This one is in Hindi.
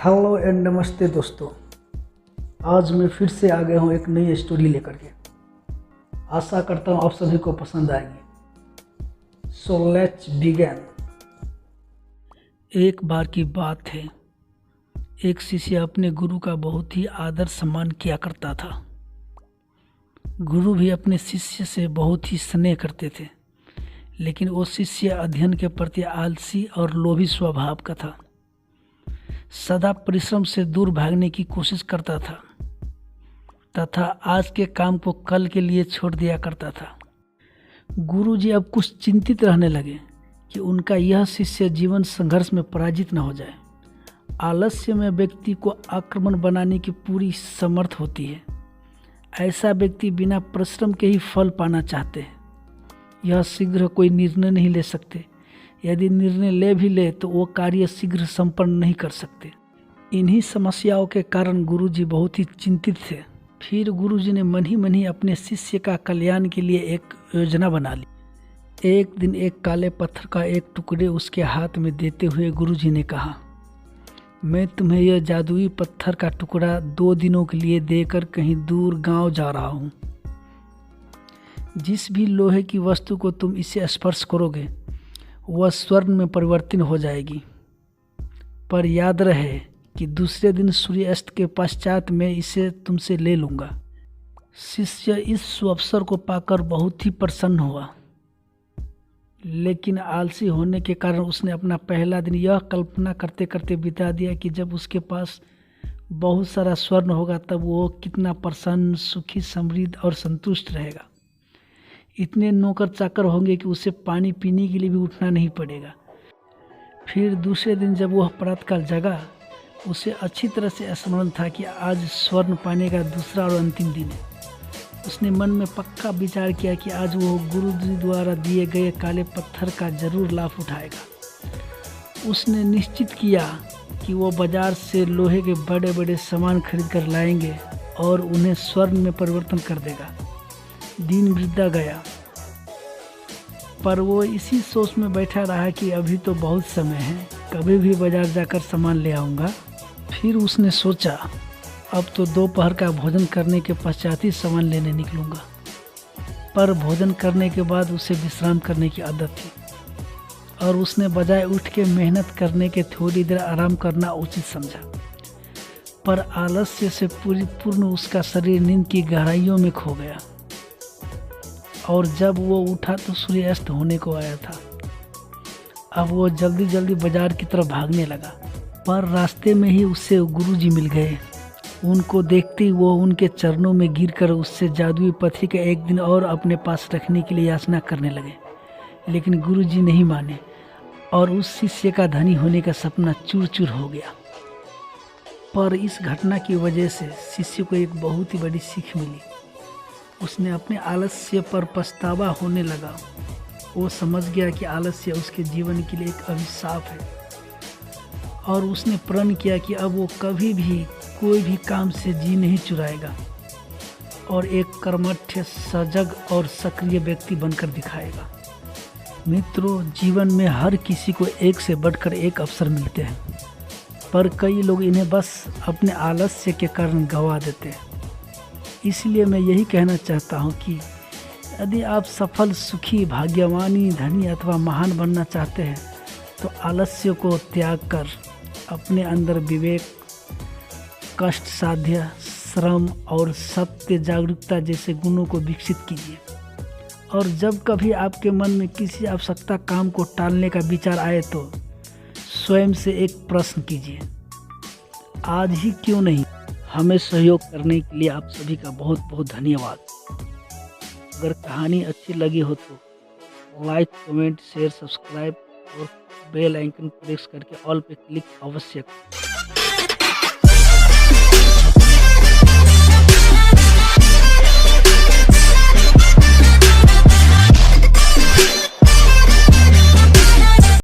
हेलो एंड नमस्ते दोस्तों। आज मैं फिर से आ गया हूँ एक नई स्टोरी लेकर के। आशा करता हूँ आप सभी को पसंद आएगी। So let's begin. एक बार की बात है, एक शिष्य अपने गुरु का बहुत ही आदर सम्मान किया करता था। गुरु भी अपने शिष्य से बहुत ही स्नेह करते थे, लेकिन वो शिष्य अध्ययन के प्रति आलसी और लोभी स्वभाव का था। सदा परिश्रम से दूर भागने की कोशिश करता था तथा आज के काम को कल के लिए छोड़ दिया करता था। गुरुजी अब कुछ चिंतित रहने लगे कि उनका यह शिष्य जीवन संघर्ष में पराजित न हो जाए। आलस्य में व्यक्ति को आक्रमण बनाने की पूरी समर्थ होती है। ऐसा व्यक्ति बिना परिश्रम के ही फल पाना चाहते हैं। यह शीघ्र कोई निर्णय नहीं ले सकते। यदि निर्णय ले भी ले तो वो कार्य शीघ्र संपन्न नहीं कर सकते। इन्हीं समस्याओं के कारण गुरुजी बहुत ही चिंतित थे। फिर गुरुजी ने मन ही अपने शिष्य का कल्याण के लिए एक योजना बना ली। एक दिन एक काले पत्थर का एक टुकड़े उसके हाथ में देते हुए गुरुजी ने कहा, मैं तुम्हें यह जादुई पत्थर का टुकड़ा 2 दिनों के लिए देकर कहीं दूर गांव जा रहा हूँ। जिस भी लोहे की वस्तु को तुम इसे स्पर्श करोगे वह स्वर्ण में परिवर्तित हो जाएगी। पर याद रहे कि दूसरे दिन सूर्यास्त के पश्चात मैं इसे तुमसे ले लूँगा। शिष्य इस सुअवसर को पाकर बहुत ही प्रसन्न हुआ, लेकिन आलसी होने के कारण उसने अपना पहला दिन यह कल्पना करते करते बिता दिया कि जब उसके पास बहुत सारा स्वर्ण होगा तब वो कितना प्रसन्न, सुखी, समृद्ध और संतुष्ट रहेगा। इतने नौकर चाकर होंगे कि उसे पानी पीने के लिए भी उठना नहीं पड़ेगा। फिर दूसरे दिन जब वह प्रातःकाल जगा, उसे अच्छी तरह से स्मरण था कि आज स्वर्ण पाने का दूसरा और अंतिम दिन है। उसने मन में पक्का विचार किया कि आज वो गुरुजी द्वारा दिए गए काले पत्थर का जरूर लाभ उठाएगा। उसने निश्चित किया कि वो बाजार से लोहे के बड़े बड़े सामान खरीद कर लाएंगे और उन्हें स्वर्ण में परिवर्तन कर देगा। दिन बीतता गया, पर वो इसी सोच में बैठा रहा कि अभी तो बहुत समय है, कभी भी बाजार जाकर सामान ले आऊँगा। फिर उसने सोचा अब तो दोपहर का भोजन करने के पश्चात ही सामान लेने निकलूँगा। पर भोजन करने के बाद उसे विश्राम करने की आदत थी और उसने बजाय उठ के मेहनत करने के थोड़ी देर आराम करना उचित समझा। पर आलस्य से पूर्ण उसका शरीर नींद की गहराइयों में खो गया और जब वो उठा तो सूर्यास्त होने को आया था। अब वो जल्दी जल्दी बाजार की तरफ भागने लगा, पर रास्ते में ही उससे गुरुजी मिल गए। उनको देखते ही वो उनके चरणों में गिरकर उससे जादुई पत्थर का एक दिन और अपने पास रखने के लिए याचना करने लगे, लेकिन गुरुजी नहीं माने और उस शिष्य का धनी होने का सपना चूर चूर हो गया। पर इस घटना की वजह से शिष्य को एक बहुत ही बड़ी सीख मिली। उसने अपने आलस्य पर पछतावा होने लगा। वो समझ गया कि आलस्य उसके जीवन के लिए एक अभिशाप है और उसने प्रण किया कि अब वो कभी भी कोई भी काम से जी नहीं चुराएगा और एक कर्मठ, सजग और सक्रिय व्यक्ति बनकर दिखाएगा। मित्रों, जीवन में हर किसी को एक से बढ़कर एक अवसर मिलते हैं, पर कई लोग इन्हें बस अपने आलस्य के कारण गंवा देते हैं। इसलिए मैं यही कहना चाहता हूँ कि यदि आप सफल, सुखी, भाग्यवानी, धनी अथवा महान बनना चाहते हैं तो आलस्य को त्याग कर अपने अंदर विवेक, कष्ट साध्य, श्रम और सत्य, जागरूकता जैसे गुणों को विकसित कीजिए। और जब कभी आपके मन में किसी आवश्यकता काम को टालने का विचार आए तो स्वयं से एक प्रश्न कीजिए, आज ही क्यों नहीं। हमें सहयोग करने के लिए आप सभी का बहुत बहुत धन्यवाद। अगर कहानी अच्छी लगी हो तो लाइक, कमेंट, शेयर, सब्सक्राइब और बेल आइकन प्रेस करके ऑल पे क्लिक अवश्य करें।